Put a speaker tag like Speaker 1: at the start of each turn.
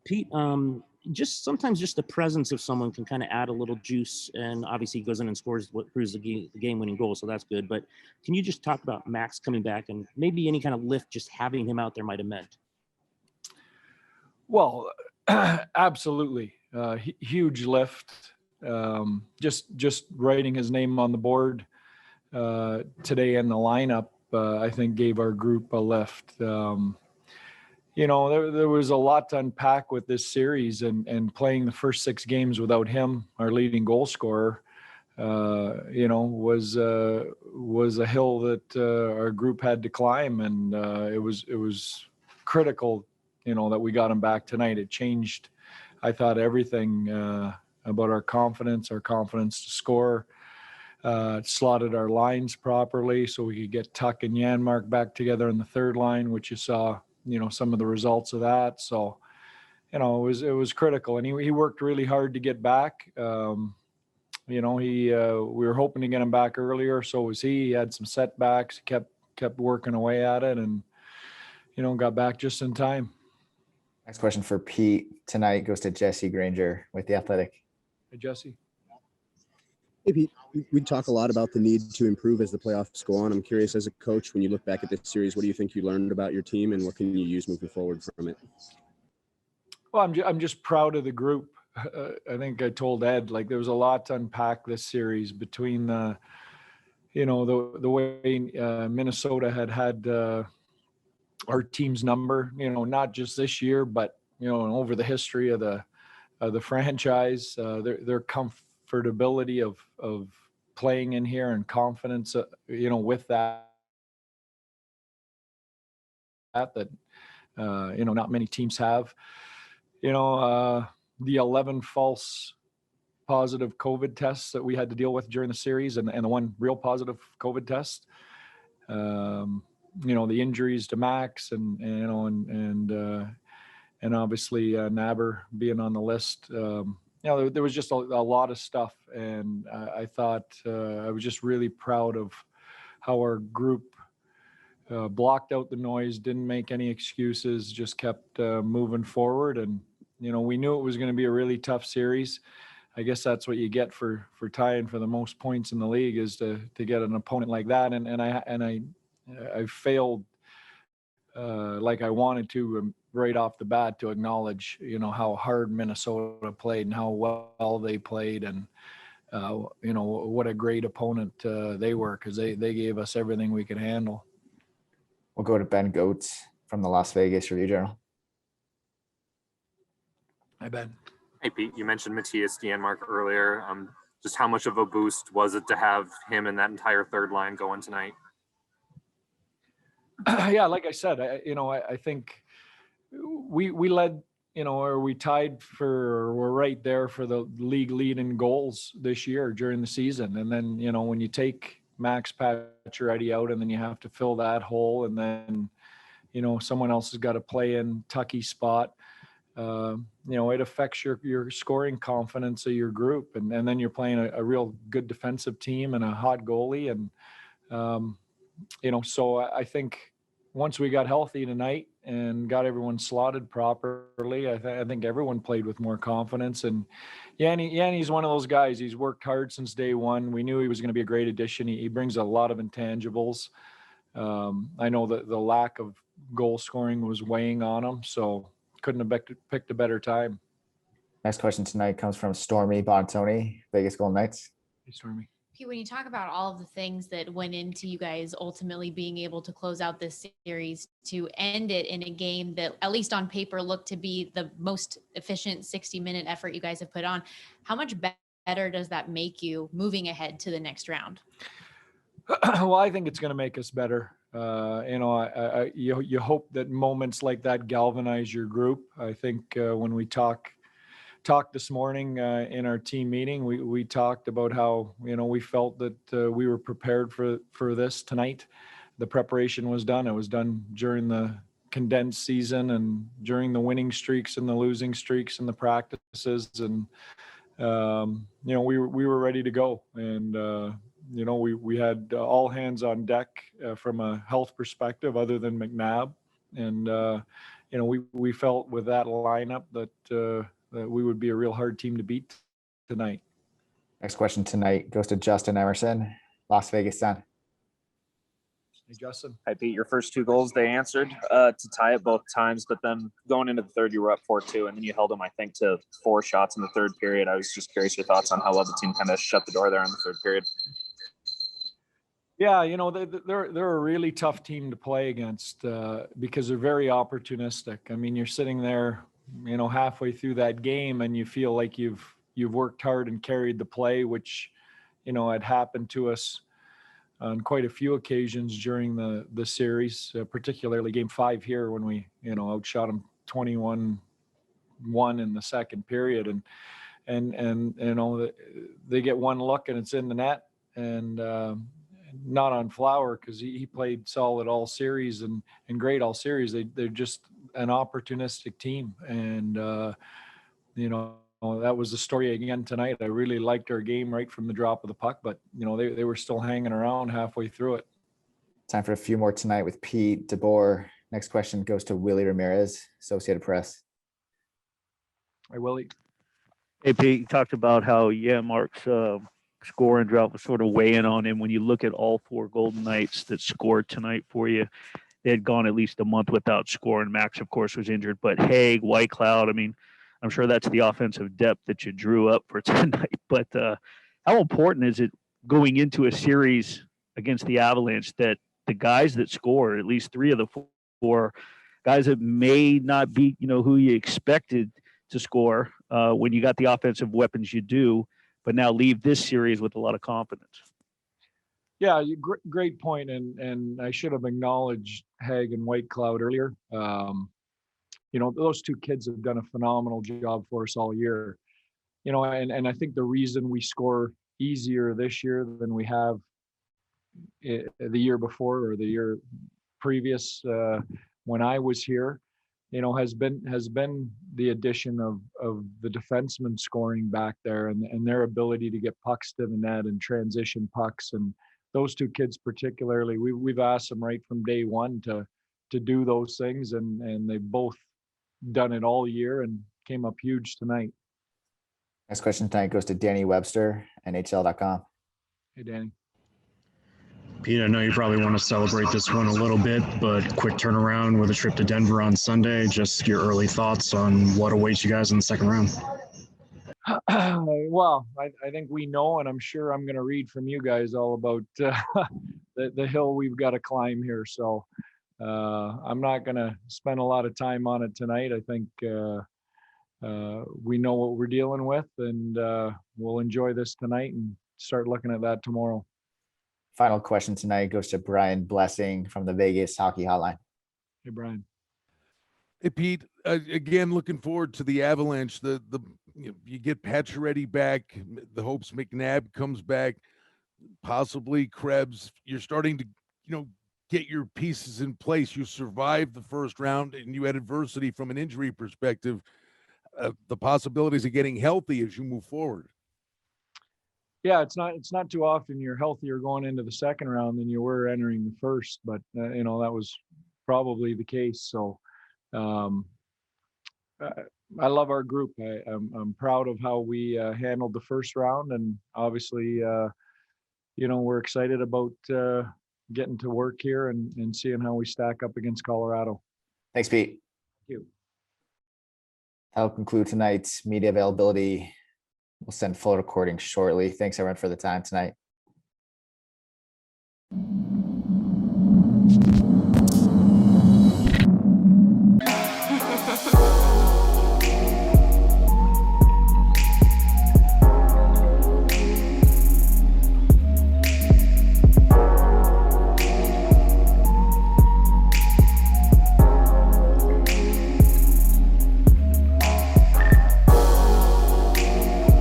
Speaker 1: Pete, just sometimes just the presence of someone can kind of add a little juice, and obviously he goes in and scores what proves the game-winning goal, so that's good. But can you just talk about Max coming back and maybe any kind of lift just having him out there might have meant?
Speaker 2: Well, absolutely, huge lift. Just writing his name on the board today in the lineup, I think gave our group a lift. There was a lot to unpack with this series, and playing the first 6 games without him, our leading goal scorer, was a hill that our group had to climb, and it was critical, that we got him back tonight. It changed, I thought, everything about our confidence to score. Slotted our lines properly so we could get Tuck and Janmark back together in the third line, which you saw, some of the results of that. So, it was critical, and he worked really hard to get back. We were hoping to get him back earlier. So was he. He had some setbacks, kept working away at it, and, got back just in time.
Speaker 3: Next question for Pete tonight goes to Jesse Granger with The Athletic.
Speaker 2: Hey, Jesse.
Speaker 4: Hey, Pete, we talk a lot about the need to improve as the playoffs go on. I'm curious, as a coach, when you look back at this series, what do you think you learned about your team, and what can you use moving forward from it?
Speaker 2: Well, I'm just proud of the group. I think I told Ed, there was a lot to unpack this series between the way Minnesota had our team's number, not just this year, but, over the history of the franchise, their comfortability of playing in here and confidence, with that not many teams have, the 11 false positive COVID tests that we had to deal with during the series, and the one real positive COVID test, the injuries to Max and obviously Naber being on the list. There was just a lot of stuff, and I thought I was just really proud of how our group blocked out the noise, didn't make any excuses, just kept moving forward. And, we knew it was going to be a really tough series. I guess that's what you get for tying for the most points in the league, is to get an opponent like that. And I failed like I wanted to right off the bat to acknowledge, how hard Minnesota played and how well they played, and what a great opponent they were, because they gave us everything we could handle.
Speaker 3: We'll go to Ben Goetz from the Las Vegas Review-Journal.
Speaker 2: Hi, Ben.
Speaker 5: Hey, Pete, you mentioned Matthias Janmark earlier. Just how much of a boost was it to have him and that entire third line going tonight?
Speaker 2: Yeah, like I said, I think we led, or we tied for, or we're right there for the league lead in goals this year during the season. And then, when you take Max Pacioretty out, and then you have to fill that hole, and then, someone else has got to play in Tucky's spot. It affects your scoring confidence of your group, and then you're playing a real good defensive team and a hot goalie, and so I think once we got healthy tonight and got everyone slotted properly, I think everyone played with more confidence. And Yanni's one of those guys. He's worked hard since day one. We knew he was going to be a great addition. He brings a lot of intangibles. I know that the lack of goal scoring was weighing on him, so couldn't have picked a better time.
Speaker 3: Next question tonight comes from Stormy Bontoni, Vegas Golden Knights.
Speaker 2: Hey, Stormy.
Speaker 6: Pete, when you talk about all of the things that went into you guys ultimately being able to close out this series, to end it in a game that, at least on paper, looked to be the most efficient 60-minute effort you guys have put on, how much better does that make you moving ahead to the next round?
Speaker 2: Well, I think it's going to make us better. You hope that moments like that galvanize your group. I think when we talked this morning in our team meeting, we talked about how, we felt that we were prepared for this tonight. The preparation was done. It was done during the condensed season and during the winning streaks and the losing streaks and the practices. And, we were ready to go. And, we had all hands on deck from a health perspective other than McNabb. And, we felt with that lineup that that we would be a real hard team to beat tonight.
Speaker 3: Next question tonight goes to Justin Emerson, Las Vegas Sun.
Speaker 2: Hey, Justin.
Speaker 7: Hi, Pete. Your first 2 goals, they answered to tie it both times, but then going into the third, you were up 4-2, and then you held them, I think, to 4 shots in the third period. I was just curious your thoughts on how well the team kind of shut the door there in the third period.
Speaker 2: Yeah, they're a really tough team to play against because they're very opportunistic. I mean, you're sitting there, halfway through that game, and you feel like you've worked hard and carried the play, which, had happened to us on quite a few occasions during the series, particularly Game 5 here when we, outshot them 21-1 in the second period, and they get one look and it's in the net, and not on Flower because he played solid all series and great all series. They're just an opportunistic team, and that was the story again tonight. I really liked our game right from the drop of the puck, but they were still hanging around halfway through it.
Speaker 3: Time for a few more tonight with Pete, DeBoer. Next question goes to Willie Ramirez, Associated Press.
Speaker 2: Hey, Willie.
Speaker 8: Hey, Pete, you talked about how, Mark's scoring drought was sort of weighing on him. When you look at all 4 Golden Knights that scored tonight for you, they had gone at least a month without scoring. Max, of course, was injured, but Haig, Whitecloud, I mean, I'm sure that's the offensive depth that you drew up for tonight. But how important is it going into a series against the Avalanche that the guys that score, at least 3 of the 4 guys that may not be, who you expected to score when you got the offensive weapons you do, but now leave this series with a lot of confidence?
Speaker 2: Yeah, great point, and I should have acknowledged Haig and Whitecloud earlier. Those 2 kids have done a phenomenal job for us all year. And I think the reason we score easier this year than we have the year before or the year previous when I was here, has been the addition of the defensemen scoring back there and their ability to get pucks to the net and transition pucks. And those 2 kids particularly, we've asked them right from day one to do those things, and they both done it all year and came up huge tonight.
Speaker 3: Next question tonight goes to Danny Webster, NHL.com.
Speaker 2: Hey, Danny.
Speaker 9: Pete, I know you probably want to celebrate this one a little bit, but quick turnaround with a trip to Denver on Sunday. Just your early thoughts on what awaits you guys in the second round.
Speaker 2: Well, I think we know, and I'm sure I'm going to read from you guys all about the hill we've got to climb here. So I'm not going to spend a lot of time on it tonight. I think we know what we're dealing with, and we'll enjoy this tonight and start looking at that tomorrow.
Speaker 3: Final question tonight goes to Brian Blessing from the Vegas Hockey Hotline.
Speaker 2: Hey, Brian.
Speaker 10: Hey, Pete. Again, looking forward to the Avalanche. You get Pacioretty back. The hopes McNabb comes back. Possibly Krebs. You're starting to, get your pieces in place. You survived the first round, and you had adversity from an injury perspective. The possibilities of getting healthy as you move forward.
Speaker 2: Yeah, it's not too often you're healthier going into the second round than you were entering the first, but that was probably the case. So I love our group. I'm proud of how we handled the first round, and obviously, we're excited about getting to work here and seeing how we stack up against Colorado.
Speaker 3: Thanks, Pete.
Speaker 2: Thank you.
Speaker 3: That'll conclude tonight's media availability. We'll send full recording shortly. Thanks, everyone, for the time tonight.